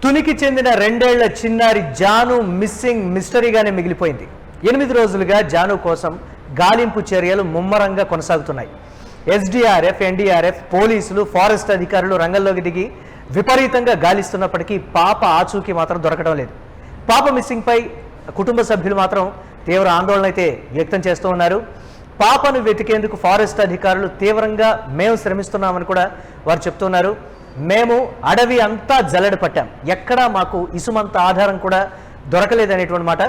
తునికి చెందిన 2 ఏళ్ల చిన్నారి జాను మిస్సింగ్ మిస్టరీగానే మిగిలిపోయింది. 8 రోజులుగా జాను కోసం గాలింపు చర్యలు ముమ్మరంగా కొనసాగుతున్నాయి. ఎస్డీఆర్ఎఫ్, ఎన్డీఆర్ఎఫ్, పోలీసులు, ఫారెస్ట్ అధికారులు రంగంలోకి దిగి విపరీతంగా గాలిస్తున్నప్పటికీ పాప ఆచూకీ మాత్రం దొరకడం లేదు. పాప మిస్సింగ్ పై కుటుంబ సభ్యులు మాత్రం తీవ్ర ఆందోళన అయితే వ్యక్తం చేస్తూ ఉన్నారు. పాపను వెతికేందుకు ఫారెస్ట్ అధికారులు తీవ్రంగా మేము శ్రమిస్తున్నామని కూడా వారు చెప్తున్నారు. మేము అడవి అంతా జల్లెడ పట్టాం, ఎక్కడా మాకు ఇసుమంత ఆధారం కూడా దొరకలేదనేటువంటి మాట.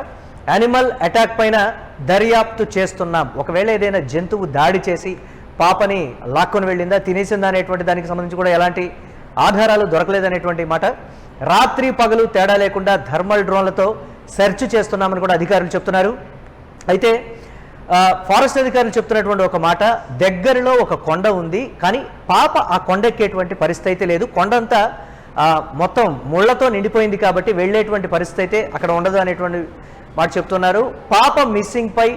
యానిమల్ అటాక్ పైన దర్యాప్తు చేస్తున్నాం, ఒకవేళ ఏదైనా జంతువు దాడి చేసి పాపని లాక్కొని వెళ్ళిందా, తినేసిందా అనేటువంటి దానికి సంబంధించి కూడా ఎలాంటి ఆధారాలు దొరకలేదనేటువంటి మాట. రాత్రి పగలు తేడా లేకుండా థర్మల్ డ్రోన్లతో సెర్చ్ చేస్తున్నామని కూడా అధికారులు చెప్తున్నారు. అయితే ఫారెస్ట్ అధికారులు చెప్తున్నటువంటి ఒక మాట, దగ్గరలో ఒక కొండ ఉంది, కానీ పాప ఆ కొండ ఎక్కేటువంటి పరిస్థితి అయితే లేదు. కొండంతా మొత్తం ముళ్లతో నిండిపోయింది కాబట్టి వెళ్ళేటువంటి పరిస్థితి అయితే అక్కడ ఉండదు అనేటువంటి మాట చెప్తున్నారు. పాప మిస్సింగ్ పై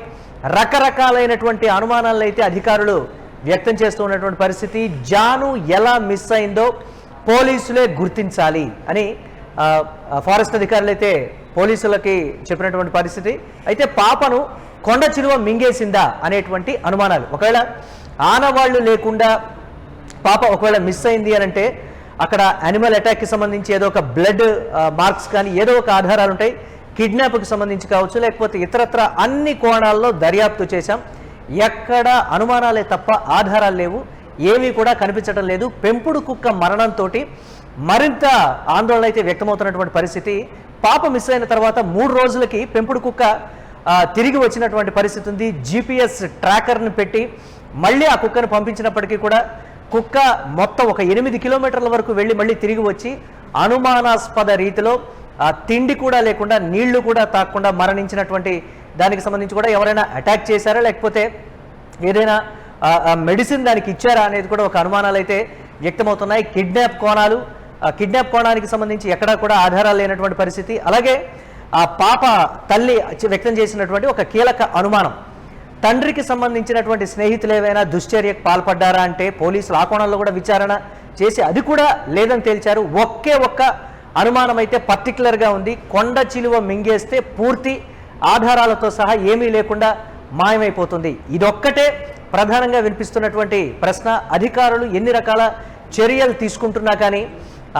రకరకాలైనటువంటి అనుమానాలను అయితే అధికారులు వ్యక్తం చేస్తూ ఉన్నటువంటి పరిస్థితి. జాను ఎలా మిస్ అయిందో పోలీసులే గుర్తించాలి అని ఫారెస్ట్ అధికారులు అయితే పోలీసులకి చెప్పినటువంటి పరిస్థితి. అయితే పాపను కొండ చిలువ మింగేసిందా అనేటువంటి అనుమానాలు, ఒకవేళ ఆనవాళ్లు లేకుండా పాప ఒకవేళ మిస్ అయింది అని అంటే అక్కడ యానిమల్ అటాక్కి సంబంధించి ఏదో ఒక బ్లడ్ మార్క్స్ కానీ ఏదో ఒక ఆధారాలు ఉంటాయి. కిడ్నాప్కి సంబంధించి కావచ్చు, లేకపోతే ఇతరత్ర అన్ని కోణాల్లో దర్యాప్తు చేశాం, ఎక్కడ అనుమానాలే తప్ప ఆధారాలు లేవు, ఏమీ కూడా కనిపించడం లేదు. పెంపుడు కుక్క మరణంతో మరింత ఆందోళన అయితే వ్యక్తమవుతున్నటువంటి పరిస్థితి. పాప మిస్ అయిన తర్వాత 3 రోజులకి పెంపుడు కుక్క తిరిగి వచ్చినటువంటి పరిస్థితి ఉంది. జీపీఎస్ ట్రాకర్ని పెట్టి మళ్ళీ ఆ కుక్కను పంపించినప్పటికీ కూడా కుక్క మొత్తం ఒక 8 కిలోమీటర్ల వరకు వెళ్ళి మళ్ళీ తిరిగి వచ్చి అనుమానాస్పద రీతిలో తిండి కూడా లేకుండా నీళ్లు కూడా తాగకుండా మరణించినటువంటి దానికి సంబంధించి కూడా ఎవరైనా అటాక్ చేశారా, లేకపోతే ఏదైనా మెడిసిన్ దానికి ఇచ్చారా అనేది కూడా ఒక అనుమానాలు అయితే వ్యక్తమవుతున్నాయి. కిడ్నాప్ కోణానికి సంబంధించి ఎక్కడా కూడా ఆధారాలు లేనటువంటి పరిస్థితి. అలాగే ఆ పాప తల్లి వ్యక్తం చేసినటువంటి ఒక కీలక అనుమానం, తండ్రికి సంబంధించినటువంటి స్నేహితులు ఏవైనా దుశ్చర్యకు పాల్పడ్డారా అంటే పోలీసులు ఆ కోణంలో కూడా విచారణ చేసి అది కూడా లేదని తేల్చారు. ఒక్క అనుమానం అయితే పర్టికులర్గా ఉంది, కొండ చిలువ మింగేస్తే పూర్తి ఆధారాలతో సహా ఏమీ లేకుండా మాయమైపోతుంది. ఇదొక్కటే ప్రధానంగా వినిపిస్తున్నటువంటి ప్రశ్న. అధికారులు ఎన్ని రకాల చర్యలు తీసుకుంటున్నా కానీ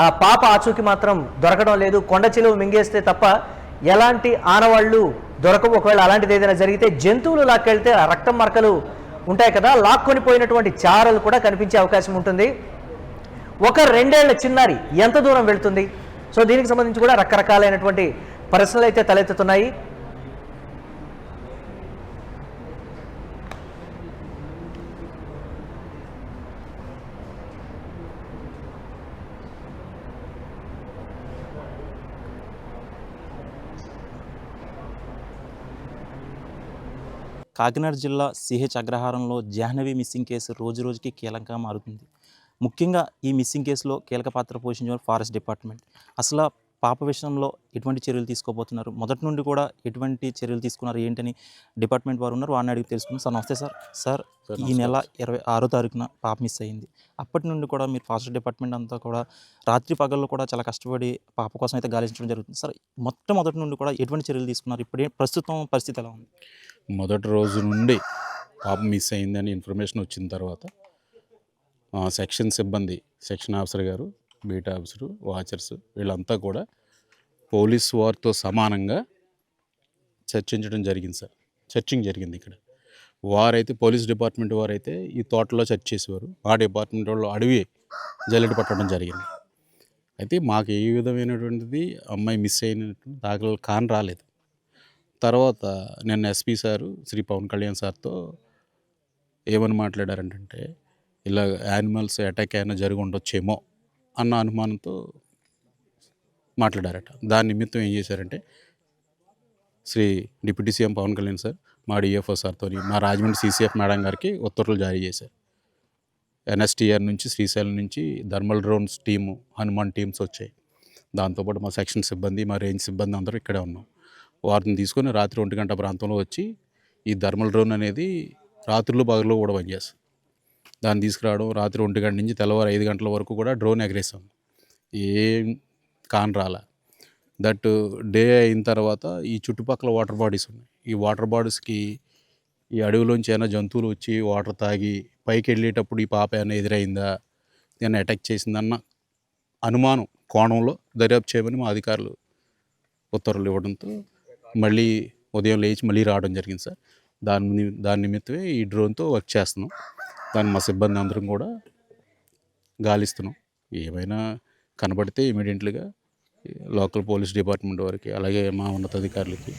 ఆ పాప ఆచూకీ మాత్రం దొరకడం లేదు. కొండ చిలువ మింగేస్తే తప్ప ఎలాంటి ఆనవాళ్లు దొరకవు. ఒకవేళ అలాంటిది ఏదైనా జరిగితే జంతువులు లాక్కెళ్తే రక్తం మరకలు ఉంటాయి కదా, లాక్కొని పోయినటువంటి చారలు కూడా కనిపించే అవకాశం ఉంటుంది. ఒక 2 ఏళ్ల చిన్నారి ఎంత దూరం వెళ్తుంది? సో దీనికి సంబంధించి కూడా రకరకాలైనటువంటి ప్రశ్నలు అయితే తలెత్తుతున్నాయి. కాకినాడ జిల్లా సిహెచ్ అగ్రహారంలో జాహ్నవి మిస్సింగ్ కేసు రోజు రోజుకి కీలకంగా మారుతుంది. ముఖ్యంగా ఈ మిస్సింగ్ కేసులో కీలక పాత్ర పోషించిన ఫారెస్ట్ డిపార్ట్మెంట్. అసలు పాప విషయంలో ఎటువంటి చర్యలు తీసుకోబోతున్నారు, మొదటి నుండి కూడా ఎటువంటి చర్యలు తీసుకున్నారు ఏంటని డిపార్ట్మెంట్ వారు ఉన్నారు, వారిని అడిగి తెలుసుకున్నాం. సార్ నమస్తే సార్. సార్ ఈ నెల 26వ తారీఖున పాప మిస్ అయింది. అప్పటి నుండి కూడా మీరు ఫారెస్ట్ డిపార్ట్మెంట్ అంతా కూడా రాత్రి పగళ్ళు కూడా చాలా కష్టపడి పాప కోసం అయితే గాలించడం జరుగుతుంది. సార్ మొట్టమొదటి నుండి కూడా ఎటువంటి చర్యలు తీసుకున్నారు, ఇప్పుడు ప్రస్తుతం పరిస్థితి ఎలా ఉంది? మొదటి రోజు నుండి పాప మిస్ అయిందని ఇన్ఫర్మేషన్ వచ్చిన తర్వాత సెక్షన్ సిబ్బంది, సెక్షన్ ఆఫీసర్ గారు, బీటా ఆఫీసరు, వాచర్స్ వీళ్ళంతా కూడా పోలీసు వారితో సమానంగా చర్చించడం జరిగింది సార్. చర్చింగ్ జరిగింది ఇక్కడ. వారైతే పోలీస్ డిపార్ట్మెంట్ వారైతే ఈ తోటలో చర్చ చేసేవారు, మా డిపార్ట్మెంట్ వాళ్ళు అడవి జల్లెడ పట్టడం జరిగింది. అయితే మాకు ఏ విధమైనటువంటిది అమ్మాయి మిస్ అయినటువంటి దాఖలు కాని రాలేదు. తర్వాత నిన్న ఎస్పీ సారు శ్రీ పవన్ కళ్యాణ్ సార్తో ఏమని మాట్లాడారంటే ఇలా యానిమల్స్ అటాక్ అయినా జరిగి ఉండొచ్చేమో అన్న అనుమానంతో మాట్లాడారట. దాని నిమిత్తం ఏం చేశారంటే Shri deputy CM Pawan Kalyan sir, మా డిఎఫ్ఓ సార్తో, మా రాజమండ్రి సిసిఎఫ్ మేడం గారికి ఉత్తర్వులు జారీ చేశారు. ఎన్ఎస్టీఆర్ నుంచి, శ్రీశైలం నుంచి thermal drones team, Hanuman teams వచ్చాయి. దాంతోపాటు మా సెక్షన్ సిబ్బంది, మా రేంజ్ సిబ్బంది అందరూ ఇక్కడే ఉన్నాం. వారిని తీసుకొని రాత్రి 1 గంట ప్రాంతంలో వచ్చి ఈ థర్మల్ డ్రోన్ అనేది రాత్రులు పగలు కూడా పనిచేస్తుంది. దాన్ని తీసుకురావడం, రాత్రి 1 గంట నుంచి తెల్లవారు 5 గంటల వరకు కూడా డ్రోన్ ఎగరేసాం. ఏం కాని రాలా. దట్ డే అయిన తర్వాత ఈ చుట్టుపక్కల వాటర్ బాడీస్ ఉన్నాయి. ఈ వాటర్ బాడీస్కి ఈ అడవిలోంచి ఏమైనా జంతువులు వచ్చి వాటర్ తాగి పైకి వెళ్ళేటప్పుడు ఈ పాప ఏమైనా ఎదురైందా, ఏమైనా అటాక్ చేసిందన్న అనుమానం కోణంలో దర్యాప్తు చేయమని మా అధికారులు ఉత్తర్వులు ఇవ్వడంతో మళ్ళీ ఉదయం లేచి మళ్ళీ రావడం జరిగింది సార్. దాని నిమిత్తమే ఈ డ్రోన్తో వర్క్ చేస్తున్నాం. దాన్ని మా సిబ్బంది అందరం కూడా గాలిస్తున్నాం. ఏమైనా కనబడితే ఇమీడియట్లీగా లోకల్ పోలీస్ డిపార్ట్మెంట్ వారికి, అలాగే మా ఉన్నతాధికారులకి,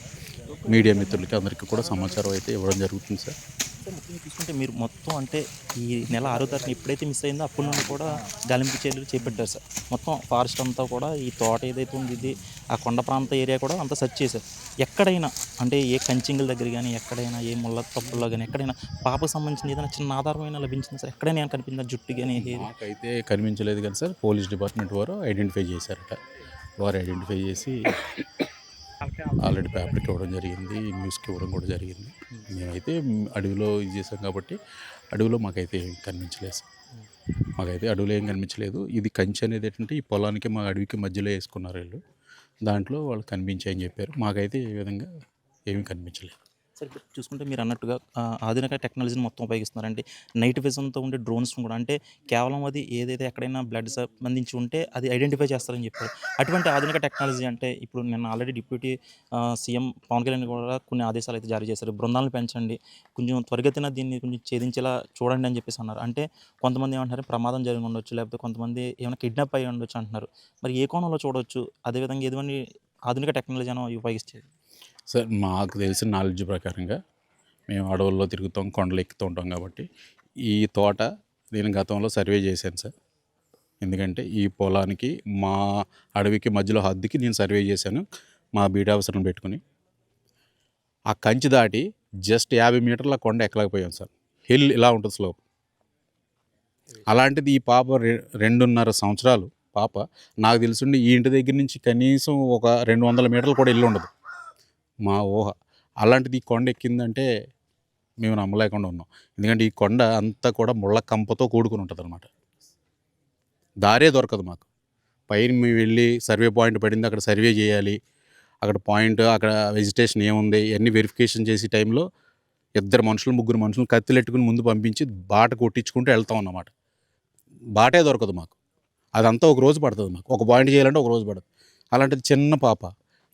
మీడియా మిత్రులకి అందరికీ కూడా సమాచారం అయితే ఇవ్వడం జరుగుతుంది సార్. సార్ ముఖ్యంగా చూసుకుంటే మీరు మొత్తం అంటే ఈ నెల 6వ తారీఖున ఎప్పుడైతే మిస్ అయిందో అప్పటి నుండి కూడా గాలింపు చర్యలు చేపట్టారు సార్. మొత్తం ఫారెస్ట్ అంతా కూడా ఈ తోట ఏదైతే ఉంది ఇది ఆ కొండ ప్రాంత ఏరియా కూడా అంతా సెర్చ్ చేశారు. ఎక్కడైనా అంటే ఏ కంచింగుల దగ్గర కానీ ఎక్కడైనా ఏ ముళ్ళ తప్పుల్లో కానీ ఎక్కడైనా పాపకు సంబంధించిన ఏదైనా చిన్న ఆధారమైన లభించింది సార్? ఎక్కడైనా కనిపించిందా జుట్టు కానీ నాకైతే కనిపించలేదు కానీ సార్, పోలీస్ డిపార్ట్మెంట్ వారు ఐడెంటిఫై చేశారట. వారు ఐడెంటిఫై చేసి ఆల్రెడీ పేపర్కి ఇవ్వడం జరిగింది, న్యూస్కి ఇవ్వడం కూడా జరిగింది. మేమైతే అడవిలో ఇది చేసాం కాబట్టి అడవిలో మాకైతే ఏం కనిపించలేదు సార్. మాకైతే అడవిలో ఏం కనిపించలేదు. ఇది కంచె అనేది ఏంటంటే ఈ పొలానికి మా అడవికి మధ్యలో వేసుకున్నారు వీళ్ళు. దాంట్లో వాళ్ళు కనిపించాయని చెప్పారు. మాకైతే ఏ విధంగా ఏమీ కనిపించలేదు. సార్ ఇప్పుడు చూసుకుంటే మీరు అన్నట్టుగా ఆధునిక టెక్నాలజీని మొత్తం ఉపయోగిస్తున్నారంటే నైట్ విజన్తో ఉండే డ్రోన్స్ కూడా అంటే కేవలం అది ఏదైతే ఎక్కడైనా బ్లడ్ సంబంధించి ఉంటే అది ఐడెంటిఫై చేస్తారని చెప్పారు. అటువంటి ఆధునిక టెక్నాలజీ అంటే ఇప్పుడు నిన్న already deputy CM Pawan Kalyan కూడా కొన్ని ఆదేశాలు అయితే జారీ చేశారు. బృందాలను పెంచండి, కొంచెం త్వరిగతిన దీన్ని కొంచెం ఛేదించేలా చూడండి అని చెప్పేసి అన్నారు. అంటే కొంతమంది ఏమంటారు ప్రమాదం జరిగి ఉండొచ్చు, లేకపోతే కొంతమంది ఏమైనా కిడ్నాప్ అయ్యి ఉండొచ్చు అంటున్నారు. మరి ఏ కోణంలో చూడవచ్చు? అదేవిధంగా ఎటువంటి ఆధునిక టెక్నాలజీ అని ఉపయోగిస్తే సార్ మాకు తెలిసిన నాలెడ్జ్ ప్రకారంగా మేము అడవుల్లో తిరుగుతాం, కొండలు ఎక్కుతూ ఉంటాం కాబట్టి ఈ తోట నేను గతంలో సర్వే చేశాను సార్. ఎందుకంటే ఈ పొలానికి మా అడవికి మధ్యలో హద్దుకి నేను సర్వే చేశాను మా బీట్ ఆఫీసర్ని పెట్టుకుని. ఆ కంచి దాటి జస్ట్ 50 మీటర్ల కొండ ఎక్కలేకపోయాం సార్. హిల్ ఇలా ఉంటుంది స్లోప్. అలాంటిది ఈ పాప 2.5 సంవత్సరాలు పాప, నాకు తెలుసుండి ఈ ఇంటి దగ్గర నుంచి కనీసం ఒక 200 మీటర్లు కూడా ఇల్లు ఉండదు మా ఊహ. అలాంటిది ఈ కొండ ఎక్కిందంటే మేము నమ్మలేకుండా ఉన్నాం. ఎందుకంటే ఈ కొండ అంతా కూడా ముళ్ళ కంపతో కూడుకుని ఉంటుంది అనమాట. దారే దొరకదు మాకు. పైన మేము వెళ్ళి సర్వే పాయింట్ పడింది, అక్కడ సర్వే చేయాలి. అక్కడ పాయింట్, అక్కడ వెజిటేషన్ ఏముంది ఇవన్నీ వెరిఫికేషన్ చేసే టైంలో 2 మనుషులు 3 మనుషులు కత్తిలెట్టుకుని ముందు పంపించి బాట కొట్టించుకుంటూ వెళ్తాం అన్నమాట. బాటే దొరకదు మాకు. అదంతా ఒక రోజు పడుతుంది మాకు. ఒక పాయింట్ చేయాలంటే ఒక రోజు పడుతుంది. అలాంటిది చిన్న పాప,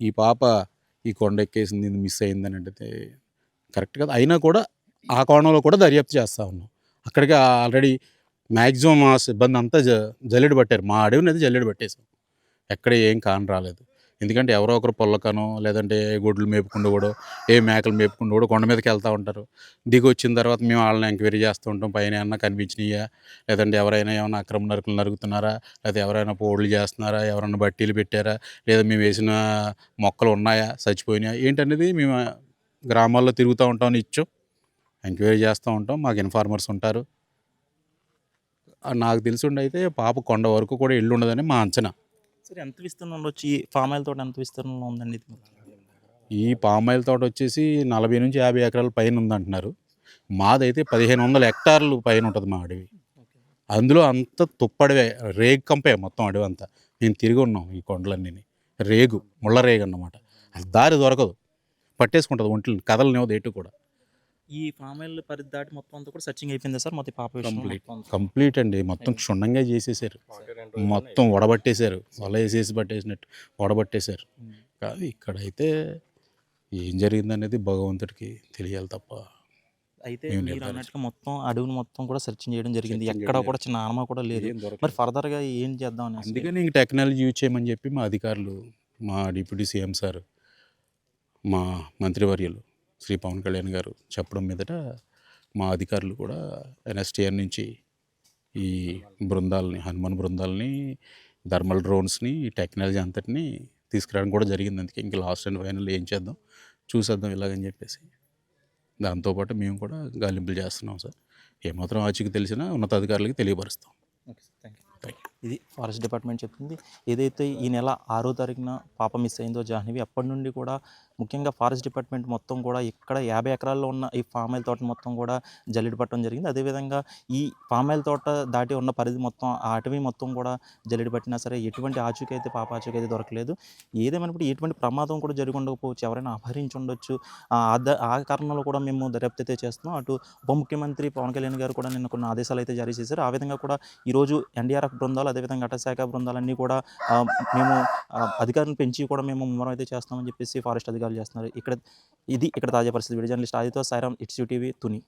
ఈ పాప ఈ కొండ ఎక్కేసింది, మిస్ అయిందని అంటే కరెక్ట్ కదా. అయినా కూడా ఆ కోణంలో కూడా దర్యాప్తు చేస్తూ ఉన్నాం. అక్కడికి ఆల్రెడీ మ్యాక్సిమం మా సిబ్బంది అంతా జల్లెడ పట్టారు. మా అడవిని అయితే జల్లెడ పట్టేసాం. ఎక్కడ ఏం కాని రాలేదు. ఎందుకంటే ఎవరో ఒకరు పొల్లకనో లేదంటే గొడ్లు మేపుకుంటూ కూడా మేకలు మేపుకుంటూ కూడా కొండ మీదకి వెళ్తూ ఉంటారు. దిగి వచ్చిన తర్వాత మేము వాళ్ళని ఎంక్వైరీ చేస్తూ ఉంటాం. పైన ఏమన్నా కనిపించినాయా, లేదంటే ఎవరైనా ఏమైనా అక్రమ నరుకులు నరుగుతున్నారా, లేదా ఎవరైనా పోడ్లు చేస్తున్నారా, ఎవరైనా బట్టీలు పెట్టారా, లేదా మేము వేసిన మొక్కలు ఉన్నాయా, చచ్చిపోయినాయా ఏంటనేది మేము గ్రామాల్లో తిరుగుతూ ఉంటాం. నిత్యం ఎంక్వైరీ చేస్తూ ఉంటాం. మాకు ఇన్ఫార్మర్స్ ఉంటారు. నాకు తెలిసి అయితే పాప కొండ వరకు కూడా ఇల్లు ఉండదని మా అంచనా. సరే ఎంత విస్తీర్ణంలో వచ్చి ఈ ఫామ్ ఆయిల్ తోట ఎంత విస్తీర్ణంలో ఉందండి ఇది? ఈ పామ్ ఆయిల్ తోట వచ్చేసి 40 నుంచి 50 ఎకరాల పైన ఉందంటున్నారు. మాదైతే 1500 హెక్టార్లు పైన ఉంటుంది మా అడవి. అందులో అంత తుప్పడివే, రేగు కంపే మొత్తం అడవి అంతా. మేము తిరిగి ఉన్నాం ఈ కొండలన్నీ. రేగు, ముళ్ళ రేగు అన్నమాట. అది దారి దొరకదు, పట్టేసుకుంటుంది ఒంట్లో, కదలనేవదు ఎటు కూడా. ఈ ఫామ్ ఆయిల్ పరిధి దాటి మొత్తం అంతా కూడా సర్చింగ్ అయిపోయింది సార్. మొత్తం పాప కంప్లీట్ అండి. మొత్తం క్షుణ్ణంగా చేసేసారు. మొత్తం వడబట్టేశారు. వల వేసేసి పట్టేసినట్టు వడబట్టేశారు. కాదు ఇక్కడైతే ఏం జరిగిందనేది భగవంతుడికి తెలియాలి తప్ప. అయితే మీరు అన్నట్టుగా మొత్తం అడవిని మొత్తం కూడా సెర్చింగ్ చేయడం జరిగింది. ఎక్కడ కూడా చిన్న ఆనమా కూడా లేదు. మరి ఫర్దర్గా ఏం చేద్దాం అని అందుకని ఇంక టెక్నాలజీ యూజ్ చేయమని చెప్పి మా అధికారులు, మా డిప్యూటీ సీఎం సార్, మా మంత్రివర్యులు శ్రీ పవన్ కళ్యాణ్ గారు చెప్పడం మీదట మా అధికారులు కూడా ఎన్ఎస్టీఆర్ నుంచి ఈ బృందాలని, హనుమాన్ బృందాలని, థర్మల్ డ్రోన్స్ని, ఈ టెక్నాలజీ అంతటిని తీసుకురావడం కూడా జరిగింది. అందుకే ఇంకా లాస్ట్ అండ్ ఫైనల్ ఏం చేద్దాం చూసేద్దాం ఇలాగని చెప్పేసి దాంతోపాటు మేము కూడా గాలింపులు చేస్తున్నాం సార్. ఏమాత్రం ఆచూకీ తెలిసినా ఉన్నతాధికారులకి తెలియపరుస్తాం. Okay sir, thank you. ఇది ఫారెస్ట్ డిపార్ట్మెంట్ చెప్తుంది. ఏదైతే ఈ నెల 6వ తారీఖున పాప మిస్ అయిందో జాహ్నవి, అప్పటి నుండి కూడా ముఖ్యంగా ఫారెస్ట్ డిపార్ట్మెంట్ మొత్తం కూడా ఇక్కడ 50 ఎకరాల్లో ఉన్న ఈ ఫామ్ ఆయిల్ తోట మొత్తం కూడా జల్లెడ పట్టడం జరిగింది. అదేవిధంగా ఈ ఫామ్ ఆయిల్ తోట దాటి ఉన్న పరిధి మొత్తం ఆ అటవీ మొత్తం కూడా జల్లెడ పట్టినా సరే ఎటువంటి ఆచూకీ అయితే ఆచూకీ అయితే దొరకలేదు. ఏదేమైనప్పుడు ఎటువంటి ప్రమాదం కూడా జరిగి ఉండకపోవచ్చు, ఎవరైనా అపహరించి ఉండొచ్చు. ఆ కారణంలో కూడా మేము దర్యాప్తు అయితే చేస్తున్నాం. అటు ఉప ముఖ్యమంత్రి పవన్ కళ్యాణ్ గారు కూడా నిన్న కొన్ని ఆదేశాలు అయితే జారీ చేశారు. ఆ విధంగా కూడా ఈరోజు ఎన్డీఆర్ఎఫ్ బృందాలు, అదేవిధంగా అటవీశాఖ బృందాలన్నీ కూడా మేము అధికారులను పెంచి కూడా మేము ముమ్మరం అయితే చేస్తామని చెప్పేసి ఫారెస్ట్ అధికారులు చేస్తున్నారు. ఇక్కడ తాజా పరిస్థితి. వీడియో జర్నలిస్ట్ ఆదితో సాయిరామ్, ఇట్స్ టీవీ, తుని.